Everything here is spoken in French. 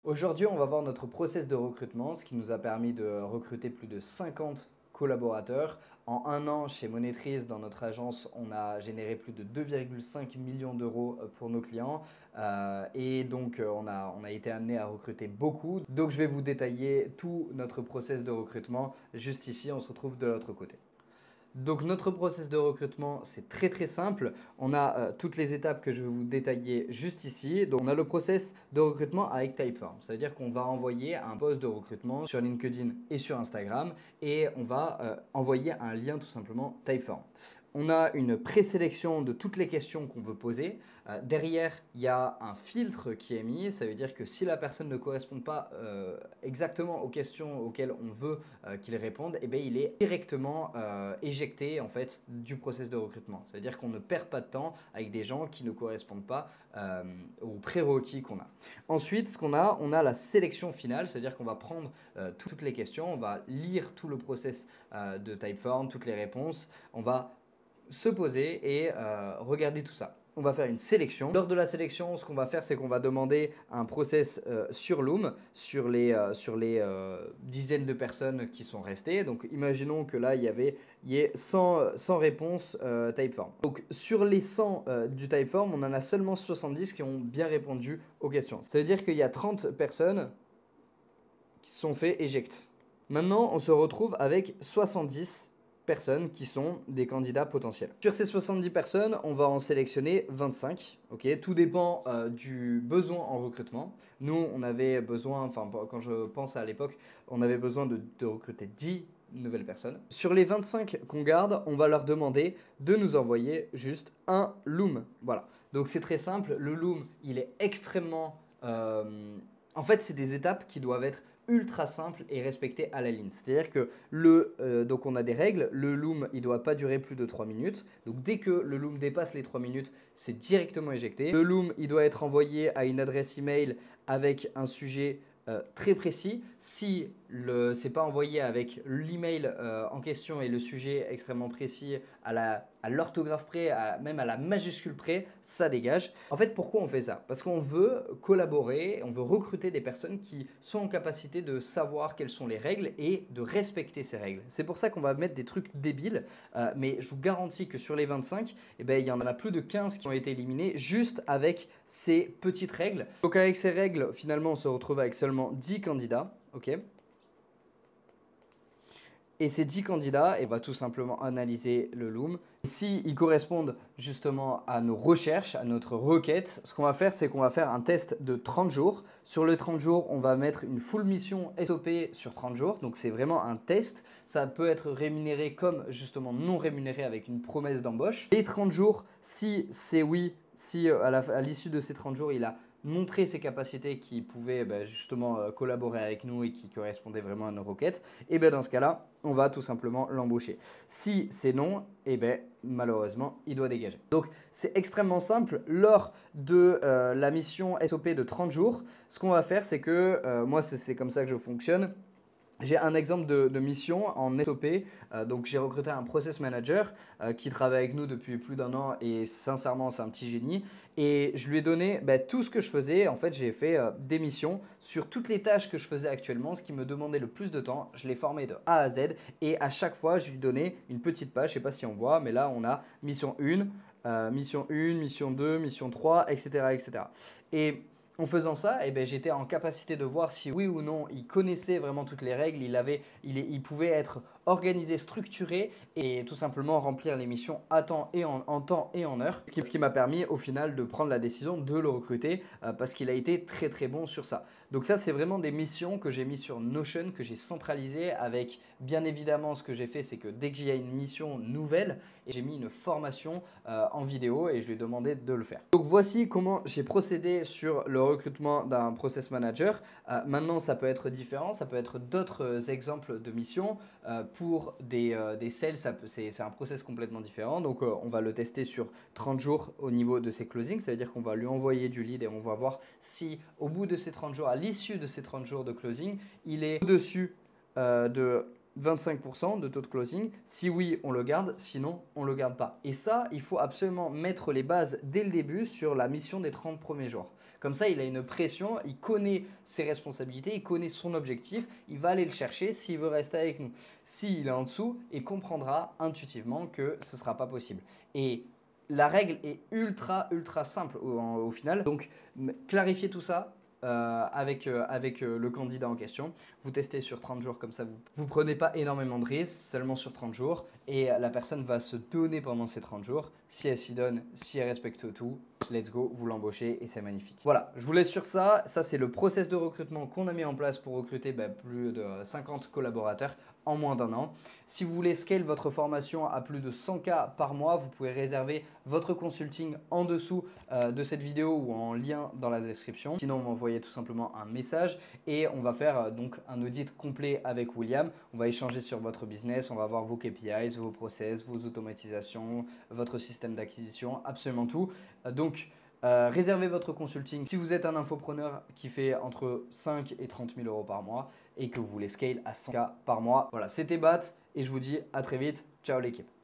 Aujourd'hui, on va voir notre process de recrutement, ce qui nous a permis de recruter plus de 50 collaborateurs. En un an, chez Monetrize, dans notre agence, on a généré plus de 2,5 millions d'euros pour nos clients. Et donc, on a été amené à recruter beaucoup. Donc, je vais vous détailler tout notre process de recrutement juste ici. On se retrouve de l'autre côté. Donc notre process de recrutement, c'est très simple. On a toutes les étapes que je vais vous détailler juste ici. Donc on a le process de recrutement avec Typeform. Ça veut dire qu'on va envoyer un post de recrutement sur LinkedIn et sur Instagram et on va envoyer un lien tout simplement Typeform. On a une présélection de toutes les questions qu'on veut poser. Derrière, il y a un filtre qui est mis. Ça veut dire que si la personne ne correspond pas exactement aux questions auxquelles on veut qu'il réponde, eh bien, il est directement éjecté en fait, du process de recrutement. Ça veut dire qu'on ne perd pas de temps avec des gens qui ne correspondent pas aux prérequis qu'on a. Ensuite, ce qu'on a, on a la sélection finale. C'est-à-dire qu'on va prendre toutes les questions, on va lire tout le process de Typeform, toutes les réponses. On va se poser et regarder tout ça. On va faire une sélection. Lors de la sélection, ce qu'on va faire, c'est qu'on va demander un process sur Loom, sur les dizaines de personnes qui sont restées. Donc, imaginons que là, il y ait 100 réponses Typeform. Donc, sur les 100 du Typeform, on en a seulement 70 qui ont bien répondu aux questions. Ça veut dire qu'il y a 30 personnes qui se sont fait éjecter. Maintenant, on se retrouve avec 70 personnes qui sont des candidats potentiels. Sur ces 70 personnes, on va en sélectionner 25. Okay, tout dépend du besoin en recrutement. Nous, on avait besoin, enfin quand je pense à l'époque, on avait besoin de recruter 10 nouvelles personnes. Sur les 25 qu'on garde, on va leur demander de nous envoyer juste un Loom. Voilà. Donc c'est très simple. Le Loom, il est extrêmement... en fait, c'est des étapes qui doivent être ultra simple et respecté à la ligne. C'est-à-dire que donc on a des règles, le loom il ne doit pas durer plus de 3 minutes. Donc dès que le loom dépasse les 3 minutes, c'est directement éjecté. Le loom il doit être envoyé à une adresse email avec un sujet très précis. Si ce n'est pas envoyé avec l'email en question et le sujet extrêmement précis à l'orthographe près, même à la majuscule près, ça dégage. En fait, pourquoi on fait ça? Parce qu'on veut collaborer, on veut recruter des personnes qui sont en capacité de savoir quelles sont les règles et de respecter ces règles. C'est pour ça qu'on va mettre des trucs débiles, mais je vous garantis que sur les 25, eh ben, il y en a plus de 15 qui ont été éliminés juste avec ces petites règles. Donc avec ces règles, finalement, on se retrouve avec seulement 10 candidats. Okay. Et ces 10 candidats, on va tout simplement analyser le Loom. S'ils correspondent justement à nos recherches, à notre requête, ce qu'on va faire, c'est qu'on va faire un test de 30 jours. Sur le 30 jours, on va mettre une full mission SOP sur 30 jours. Donc, c'est vraiment un test. Ça peut être rémunéré comme justement non rémunéré avec une promesse d'embauche. Les 30 jours, si c'est oui, si à l'issue de ces 30 jours, il a montrer ses capacités qui pouvaient justement collaborer avec nous et qui correspondaient vraiment à nos requêtes, et bien dans ce cas-là, on va tout simplement l'embaucher. Si c'est non, et bien malheureusement, il doit dégager. Donc c'est extrêmement simple. Lors de la mission SOP de 30 jours, ce qu'on va faire, c'est que moi, c'est comme ça que je fonctionne. J'ai un exemple de mission en SOP. Donc, j'ai recruté un process manager qui travaille avec nous depuis plus d'un an et sincèrement, c'est un petit génie. Et je lui ai donné tout ce que je faisais. En fait, j'ai fait des missions sur toutes les tâches que je faisais actuellement, ce qui me demandait le plus de temps. Je l'ai formé de A à Z et à chaque fois, je lui donnais une petite page. Je ne sais pas si on voit, mais là, on a mission 1, mission 1, mission 2, mission 3, etc. etc. Et en faisant ça, eh ben, j'étais en capacité de voir si oui ou non il connaissait vraiment toutes les règles, il pouvait être organisé, structuré et tout simplement remplir les missions à temps et en temps et en heure. Ce qui m'a permis au final de prendre la décision de le recruter parce qu'il a été très bon sur ça. Donc ça, c'est vraiment des missions que j'ai mis sur Notion, que j'ai centralisées avec bien évidemment ce que j'ai fait, c'est que dès que j'ai une mission nouvelle, j'ai mis une formation en vidéo et je lui ai demandé de le faire. Donc voici comment j'ai procédé sur le recrutement d'un process manager. Maintenant, ça peut être différent, ça peut être d'autres exemples de missions. Pour des sales, c'est un process complètement différent. Donc, on va le tester sur 30 jours au niveau de ses closings. Ça veut dire qu'on va lui envoyer du lead et on va voir si au bout de ces 30 jours, à l'issue de ces 30 jours de closing, il est au-dessus de 25% de taux de closing. Si oui, on le garde, sinon, on ne le garde pas. Et ça, il faut absolument mettre les bases dès le début sur la mission des 30 premiers jours. Comme ça, il a une pression, il connaît ses responsabilités, il connaît son objectif, il va aller le chercher s'il veut rester avec nous. S'il est en dessous, il comprendra intuitivement que ce ne sera pas possible. Et la règle est ultra simple au final. Donc, clarifiez tout ça avec le candidat en question. Vous testez sur 30 jours, comme ça vous ne prenez pas énormément de risques, seulement sur 30 jours. Et la personne va se donner pendant ces 30 jours. Si elle s'y donne, si elle respecte tout, let's go, vous l'embauchez et c'est magnifique. Voilà, je vous laisse sur ça. Ça, c'est le process de recrutement qu'on a mis en place pour recruter plus de 50 collaborateurs en moins d'un an. Si vous voulez scale votre formation à plus de 100K par mois, vous pouvez réserver votre consulting en dessous de cette vidéo ou en lien dans la description. Sinon, vous m'envoyez tout simplement un message et on va faire donc un audit complet avec William. On va échanger sur votre business, on va voir vos KPIs, vos process, vos automatisations, votre système d'acquisition, absolument tout. Réservez votre consulting si vous êtes un infopreneur qui fait entre 5 et 30 000 euros par mois et que vous voulez scale à 100K par mois. Voilà, c'était Bat et je vous dis à très vite. Ciao l'équipe.